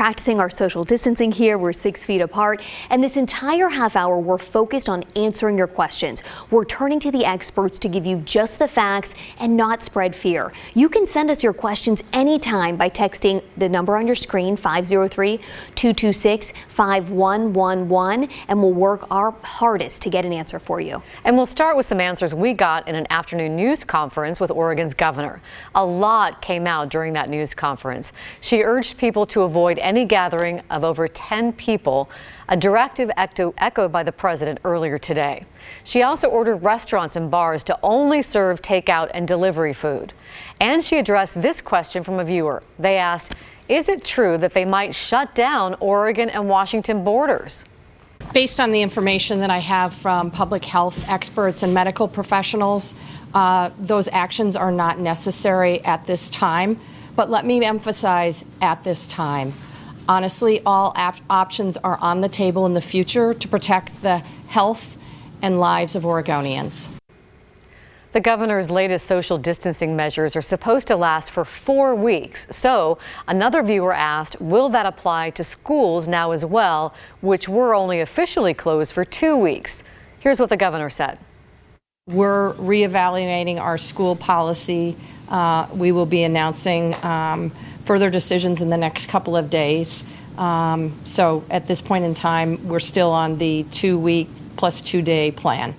practicing our social distancing here. We're 6 feet apart, and this entire half hour we're focused on answering your questions. We're turning to the experts to give you just the facts and not spread fear. You can send us your questions anytime by texting the number on your screen, 503-226-5111, and we'll work our hardest to get an answer for you. And we'll start with some answers we got in an afternoon news conference with Oregon's governor. A lot came out during that news conference. She urged people to avoid any gathering of over 10 people, a directive echoed by the president earlier today. She also ordered restaurants and bars to only serve takeout and delivery food. And she addressed this question from a viewer. They asked, is it true that they might shut down Oregon and Washington borders? Based on the information that I have from public health experts and medical professionals, those actions are not necessary at this time. But let me emphasize, at this time. Honestly, all options are on the table in the future to protect the health and lives of Oregonians. The governor's latest social distancing measures are supposed to last for 4 weeks. So another viewer asked, will that apply to schools now as well, which were only officially closed for 2 weeks? Here's what the governor said. We're reevaluating our school policy. We will be announcing further decisions in the next couple of days. So at this point in time, we're still on the 2-week plus 2-day plan.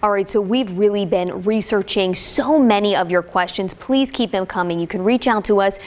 All right, so we've really been researching so many of your questions. Please keep them coming. You can reach out to us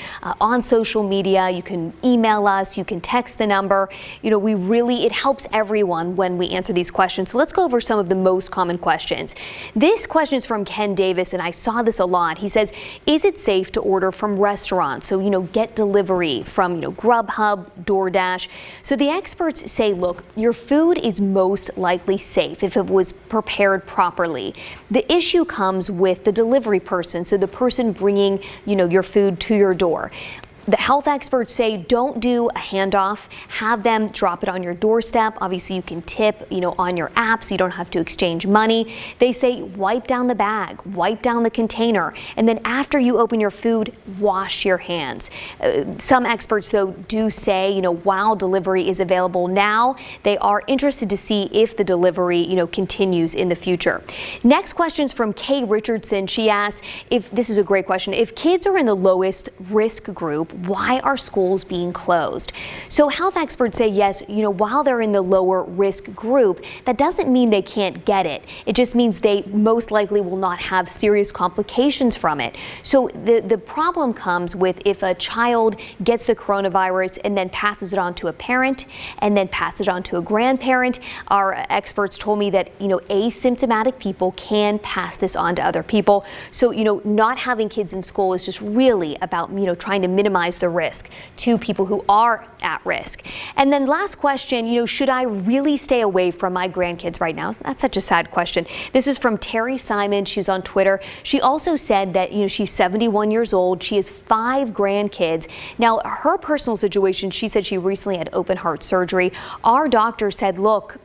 on social media. You can email us. You can text the number. You know, it helps everyone when we answer these questions. So let's go over some of the most common questions. This question is from Ken Davis, and I saw this a lot. He says, is it safe to order from restaurants? So, get delivery from, Grubhub, DoorDash. So the experts say, look, your food is most likely safe if it was prepared properly. The issue comes with the delivery person, so the person bringing, your food to your door. The health experts say don't do a handoff, have them drop it on your doorstep. Obviously you can tip, on your app so you don't have to exchange money. They say wipe down the bag, wipe down the container, and then after you open your food, wash your hands. Some experts though do say, while delivery is available now, they are interested to see if the delivery, continues in the future. Next question is from Kay Richardson. She asks, this is a great question, if kids are in the lowest risk group, why are schools being closed? So health experts say yes, while they're in the lower risk group, that doesn't mean they can't get it. It just means they most likely will not have serious complications from it. So the problem comes with if a child gets the coronavirus and then passes it on to a parent and then passes it on to a grandparent. Our experts told me that, asymptomatic people can pass this on to other people. So, not having kids in school is just really about, trying to minimize the risk to people who are at risk. And then last question, should I really stay away from my grandkids right now? That's such a sad question. This is from Terry Simon. She's on Twitter. She also said that, she's 71 years old. She has 5 grandkids. Now, her personal situation, she said she recently had open heart surgery. Our doctor said, look,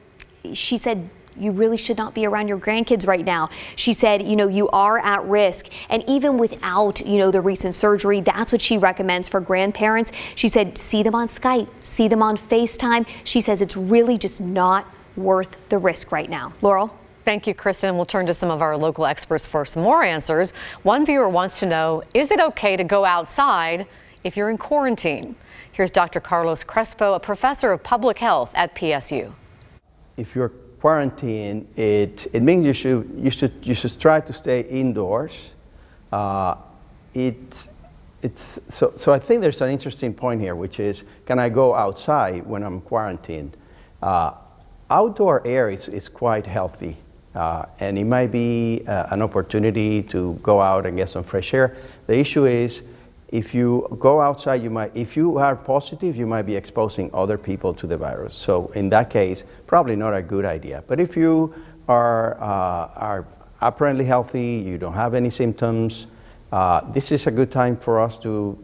she said, you really should not be around your grandkids right now. She said, you are at risk. And even without, the recent surgery, that's what she recommends for grandparents. She said, see them on Skype, see them on FaceTime. She says it's really just not worth the risk right now. Laurel? Thank you, Kristen. We'll turn to some of our local experts for some more answers. One viewer wants to know, is it okay to go outside if you're in quarantine? Here's Dr. Carlos Crespo, a professor of public health at PSU. If you're quarantine, it means you should try to stay indoors. So I think there's an interesting point here, which is, can I go outside when I'm quarantined? Outdoor air is quite healthy, and it might be an opportunity to go out and get some fresh air. The issue is, if you go outside, if you are positive, you might be exposing other people to the virus. So in that case, probably not a good idea. But if you are apparently healthy, you don't have any symptoms, this is a good time for us to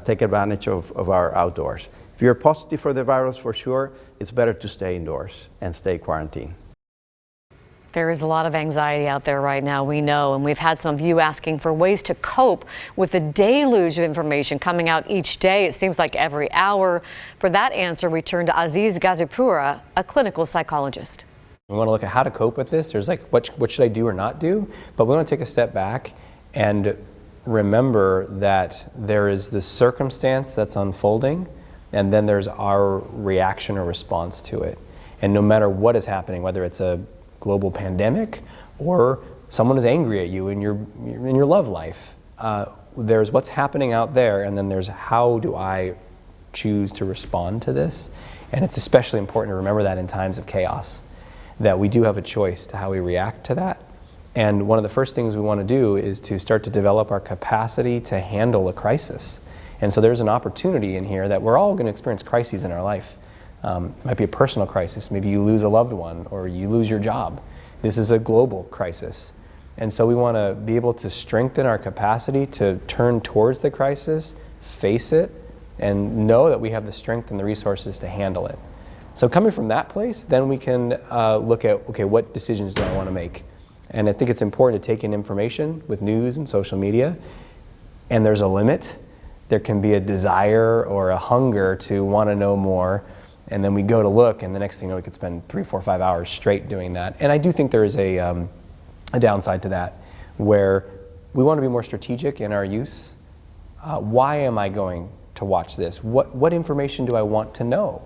take advantage of our outdoors. If you're positive for the virus, for sure, it's better to stay indoors and stay quarantined. There is a lot of anxiety out there right now, we know, and we've had some of you asking for ways to cope with the deluge of information coming out each day. It seems like every hour. For that answer, we turn to Aziz Gazipura, a clinical psychologist. We want to look at how to cope with this. There's like, what should I do or not do? But we want to take a step back and remember that there is this circumstance that's unfolding, and then there's our reaction or response to it. And no matter what is happening, whether it's a global pandemic or someone is angry at you in your love life, there's what's happening out there, and then there's how do I choose to respond to this. And it's especially important to remember that in times of chaos, that we do have a choice to how we react to that. And one of the first things we want to do is to start to develop our capacity to handle a crisis. And so there's an opportunity in here that we're all going to experience crises in our life. It might be a personal crisis. Maybe you lose a loved one or you lose your job. This is a global crisis. And so we want to be able to strengthen our capacity to turn towards the crisis, face it, and know that we have the strength and the resources to handle it. So coming from that place, then we can look at, okay, what decisions do I want to make? And I think it's important to take in information with news and social media, and there's a limit. There can be a desire or a hunger to want to know more, and then we go to look, and the next thing you know, we could spend 3, 4, 5 hours straight doing that. And I do think there is a downside to that, where we want to be more strategic in our use. Why am I going to watch this? What information do I want to know?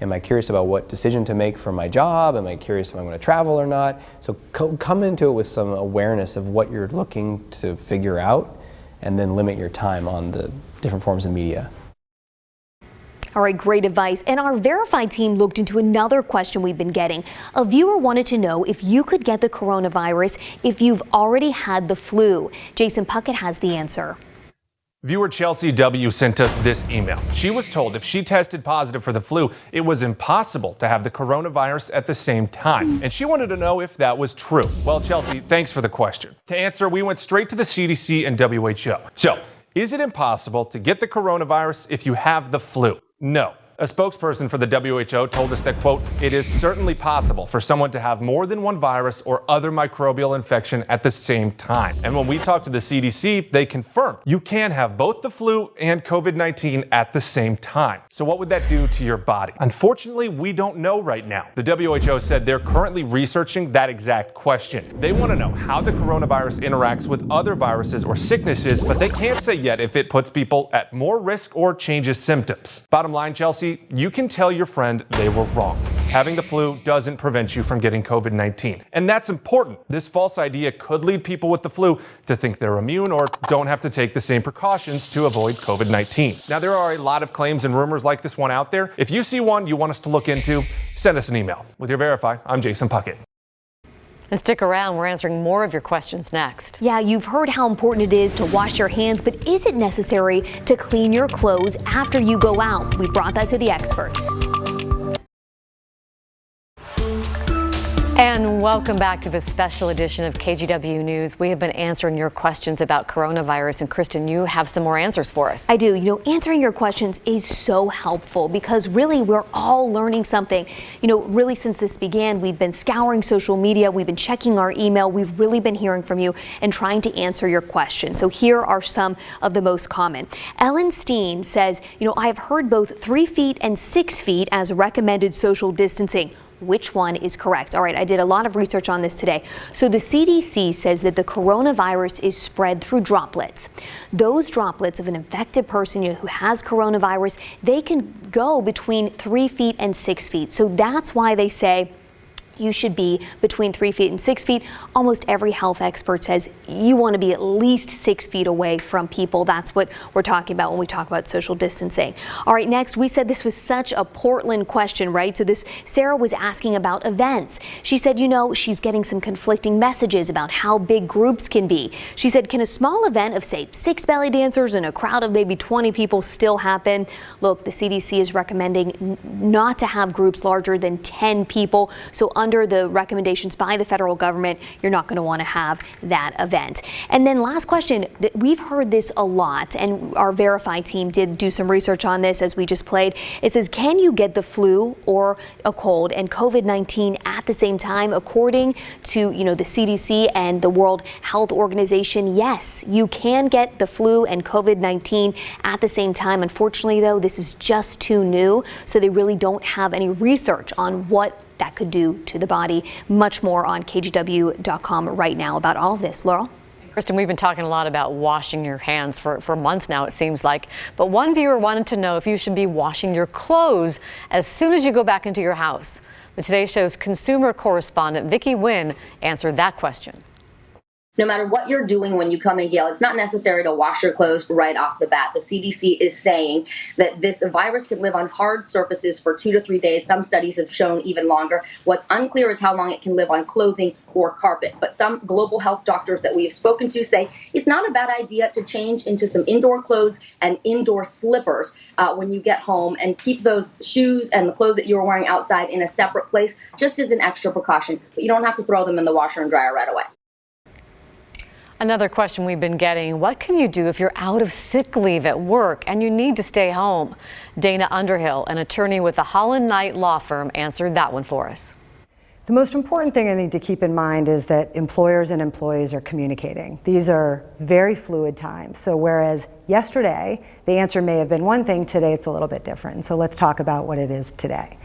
Am I curious about what decision to make for my job? Am I curious if I'm going to travel or not? So come into it with some awareness of what you're looking to figure out, and then limit your time on the different forms of media. All right, great advice. And our Verified team looked into another question we've been getting. A viewer wanted to know if you could get the coronavirus if you've already had the flu. Jason Puckett has the answer. Viewer Chelsea W. sent us this email. She was told if she tested positive for the flu, it was impossible to have the coronavirus at the same time. And she wanted to know if that was true. Well, Chelsea, thanks for the question. To answer, we went straight to the CDC and WHO. So, is it impossible to get the coronavirus if you have the flu? No. A spokesperson for the WHO told us that, quote, it is certainly possible for someone to have more than one virus or other microbial infection at the same time. And when we talked to the CDC, they confirmed you can have both the flu and COVID-19 at the same time. So what would that do to your body? Unfortunately, we don't know right now. The WHO said they're currently researching that exact question. They want to know how the coronavirus interacts with other viruses or sicknesses, but they can't say yet if it puts people at more risk or changes symptoms. Bottom line, Chelsea, you can tell your friend they were wrong. Having the flu doesn't prevent you from getting COVID-19. And that's important. This false idea could lead people with the flu to think they're immune or don't have to take the same precautions to avoid COVID-19. Now, there are a lot of claims and rumors like this one out there. If you see one you want us to look into, send us an email. With your Verify, I'm Jason Puckett. And stick around, we're answering more of your questions next. Yeah, you've heard how important it is to wash your hands, but is it necessary to clean your clothes after you go out? We brought that to the experts. And welcome back to this special edition of KGW News. We have been answering your questions about coronavirus, and Kristen, you have some more answers for us. I do. You know, answering your questions is so helpful because really we're all learning something. You know, really since this began, we've been scouring social media, we've been checking our email, we've really been hearing from you and trying to answer your questions. So here are some of the most common. Ellen Steen says, you know, I have heard both 3 feet and 6 feet as recommended social distancing. Which one is correct? All right, I did a lot of research on this today. So the CDC says that the coronavirus is spread through droplets. Those droplets of an infected person who has coronavirus, they can go between 3 feet and 6 feet. So that's why they say you should be between 3 feet and 6 feet. Almost every health expert says you want to be at least 6 feet away from people. That's what we're talking about when we talk about social distancing. All right, next, we said this was such a Portland question, right? So this Sarah was asking about events. She said, you know, she's getting some conflicting messages about how big groups can be. She said, can a small event of, say, 6 belly dancers and a crowd of maybe 20 people still happen? Look, the CDC is recommending not to have groups larger than 10 people. So under the recommendations by the federal government, you're not going to want to have that event. And then last question, we've heard this a lot, and our Verify team did do some research on this as we just played. It says, can you get the flu or a cold and COVID-19 at the same time? According to, the CDC and the World Health Organization, yes, you can get the flu and COVID-19 at the same time. Unfortunately, though, this is just too new, so they really don't have any research on what that could do to the body. Much more on kgw.com right now about all of this. Laurel? Kristen, we've been talking a lot about washing your hands for months now, it seems like. But one viewer wanted to know if you should be washing your clothes as soon as you go back into your house. The Today Show's consumer correspondent, Vicki Wynn, answered that question. No matter what you're doing when you come in, Gail, it's not necessary to wash your clothes right off the bat. The CDC is saying that this virus can live on hard surfaces for 2 to 3 days. Some studies have shown even longer. What's unclear is how long it can live on clothing or carpet. But some global health doctors that we have spoken to say it's not a bad idea to change into some indoor clothes and indoor slippers when you get home, and keep those shoes and the clothes that you're wearing outside in a separate place, just as an extra precaution. But you don't have to throw them in the washer and dryer right away. Another question we've been getting, what can you do if you're out of sick leave at work and you need to stay home? Dana Underhill, an attorney with the Holland Knight Law Firm, answered that one for us. The most important thing I need to keep in mind is that employers and employees are communicating. These are very fluid times. So whereas yesterday the answer may have been one thing, today it's a little bit different. So let's talk about what it is today.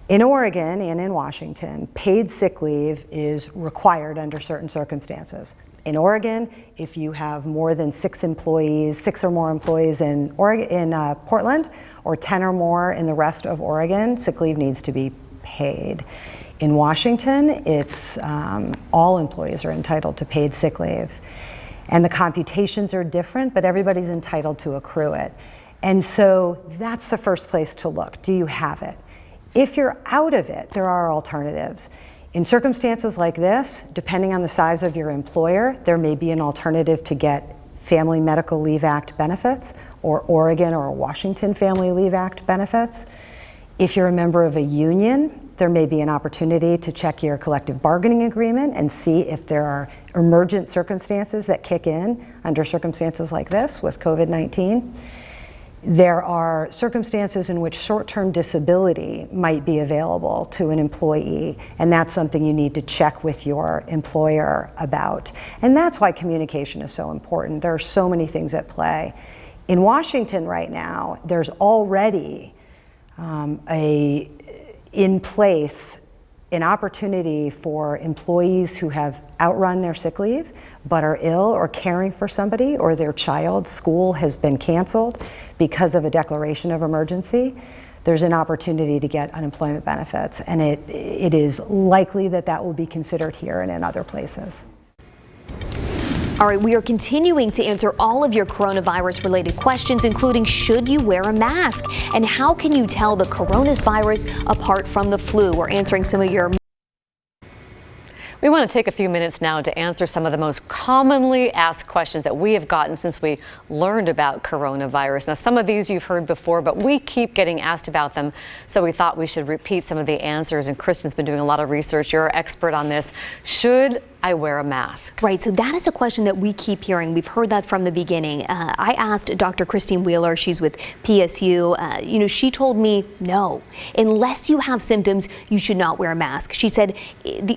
In Oregon and in Washington, paid sick leave is required under certain circumstances. In Oregon, if you have more than 6 or more employees in Portland, or 10 or more in the rest of Oregon, sick leave needs to be paid. In Washington, it's all employees are entitled to paid sick leave. And the computations are different, but everybody's entitled to accrue it. And so that's the first place to look. Do you have it? If you're out of it, there are alternatives. In circumstances like this, depending on the size of your employer, there may be an alternative to get Family Medical Leave Act benefits, or Oregon or Washington Family Leave Act benefits. If you're a member of a union, there may be an opportunity to check your collective bargaining agreement and see if there are emergent circumstances that kick in under circumstances like this with COVID-19. There are circumstances in which short-term disability might be available to an employee, and that's something you need to check with your employer about. And that's why communication is so important. There are so many things at play. In Washington right now, there's already in place an opportunity for employees who have outrun their sick leave but are ill or caring for somebody, or their child's school has been canceled because of a declaration of emergency. There's an opportunity to get unemployment benefits, and it is likely that that will be considered here and in other places. All right, we are continuing to answer all of your coronavirus-related questions, including should you wear a mask? And how can you tell the coronavirus apart from the flu? We're answering some of your... We want to take a few minutes now to answer some of the most commonly asked questions that we have gotten since we learned about coronavirus. Now, some of these you've heard before, but we keep getting asked about them, so we thought we should repeat some of the answers. And Kristen's been doing a lot of research. You're an expert on this. Should I wear a mask? Right, so that is a question that we keep hearing. We've heard that from the beginning. I asked Dr. Christine Wheeler, she's with PSU, she told me no. Unless you have symptoms, you should not wear a mask. She said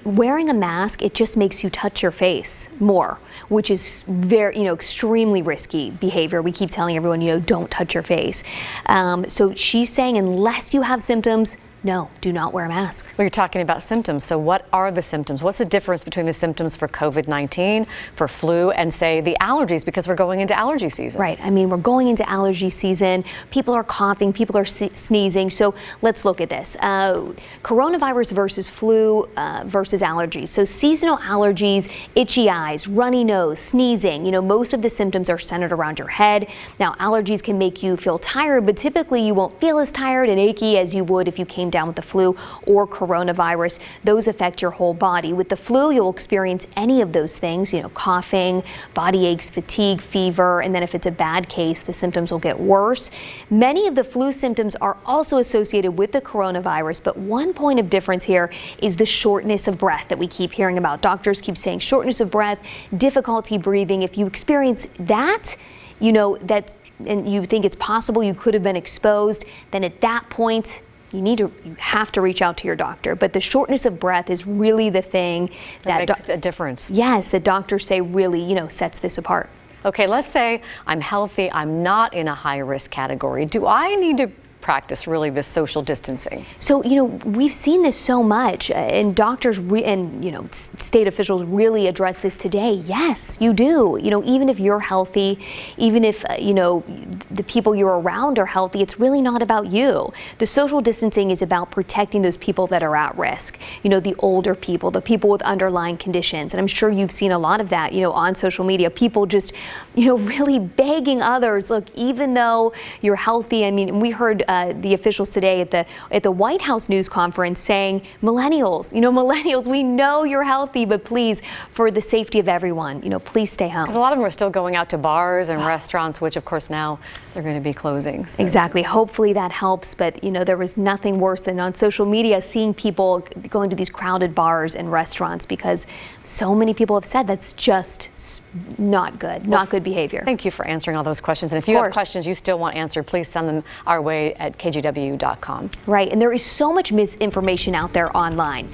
wearing a mask, it just makes you touch your face more, which is very, extremely risky behavior. We keep telling everyone, don't touch your face. So she's saying unless you have symptoms, no, do not wear a mask. Well, you're talking about symptoms. So what are the symptoms? What's the difference between the symptoms for COVID-19, for flu, and say the allergies, because we're going into allergy season? Right. I mean, we're going into allergy season. People are coughing, people are sneezing. So let's look at this. Coronavirus versus flu versus allergies. So seasonal allergies, itchy eyes, runny nose, sneezing, most of the symptoms are centered around your head. Now, allergies can make you feel tired, but typically you won't feel as tired and achy as you would if you came down with the flu or coronavirus. Those affect your whole body. With the flu, you'll experience any of those things, coughing, body aches, fatigue, fever, and then if it's a bad case, the symptoms will get worse. Many of the flu symptoms are also associated with the coronavirus, but one point of difference here is the shortness of breath that we keep hearing about. Doctors keep saying shortness of breath, difficulty breathing. If you experience that, and you think it's possible you could have been exposed, then at that point, you have to reach out to your doctor. But the shortness of breath is really the thing that makes a difference. Yes, the doctors say really, sets this apart. Okay, let's say I'm healthy, I'm not in a high risk category. Do I need to practice really this social distancing? So, we've seen this so much, and doctors and state officials really address this today. Yes, you do. Even if you're healthy, even if, the people you're around are healthy, it's really not about you. The social distancing is about protecting those people that are at risk, the older people, the people with underlying conditions. And I'm sure you've seen a lot of that, on social media, people just, really begging others, look, even though you're healthy, we heard the officials today at the White House news conference saying, millennials, we know you're healthy, but please, for the safety of everyone, please stay home. Because a lot of them are still going out to bars and restaurants, which of course now they're going to be closing. So. Exactly. Hopefully that helps, but there was nothing worse than on social media seeing people going to these crowded bars and restaurants, because so many people have said that's just not good, not good behavior. Thank you for answering all those questions. And if you have questions you still want answered, please send them our way at kgw.com. Right, and there is so much misinformation out there online.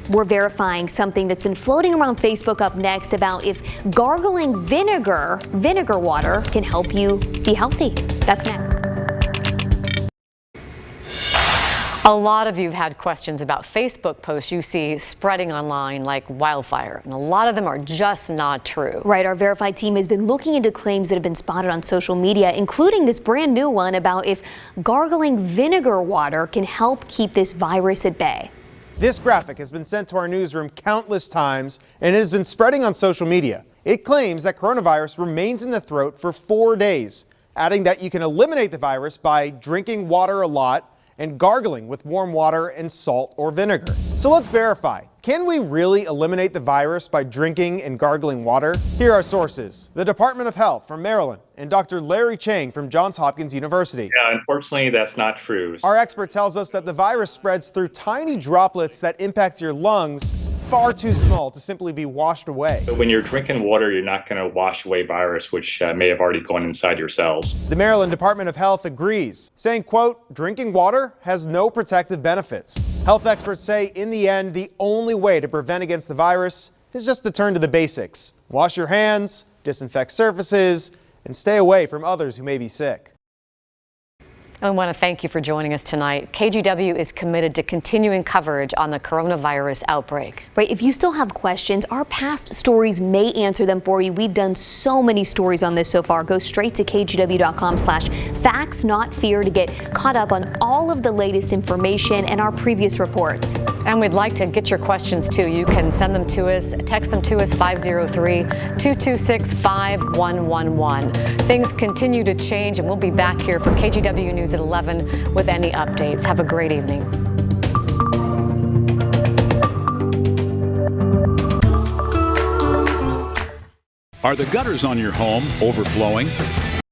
We're verifying something that's been floating around Facebook up next about if gargling vinegar water can help you be healthy. That's next. A lot of you have had questions about Facebook posts you see spreading online like wildfire, and a lot of them are just not true. Right, our verified team has been looking into claims that have been spotted on social media, including this brand new one about if gargling vinegar water can help keep this virus at bay. This graphic has been sent to our newsroom countless times, and it has been spreading on social media. It claims that coronavirus remains in the throat for 4 days, adding that you can eliminate the virus by drinking water a lot and gargling with warm water and salt or vinegar. So let's verify. Can we really eliminate the virus by drinking and gargling water? Here are sources. The Department of Health from Maryland and Dr. Larry Chang from Johns Hopkins University. Yeah, unfortunately, that's not true. Our expert tells us that the virus spreads through tiny droplets that impact your lungs, far too small to simply be washed away. So when you're drinking water, you're not going to wash away virus, which may have already gone inside your cells. The Maryland Department of Health agrees, saying, quote, drinking water has no protective benefits. Health experts say in the end, the only way to prevent against the virus is just to turn to the basics. Wash your hands, disinfect surfaces, and stay away from others who may be sick. I want to thank you for joining us tonight. KGW is committed to continuing coverage on the coronavirus outbreak. Right, if you still have questions, our past stories may answer them for you. We've done so many stories on this so far. Go straight to kgw.com/facts not fear to get caught up on all of the latest information and our previous reports. And we'd like to get your questions too. You can send them to us, text them to us 503-226-5111. Things continue to change, and we'll be back here for KGW News at 11 with any updates. Have a great evening. Are the gutters on your home overflowing?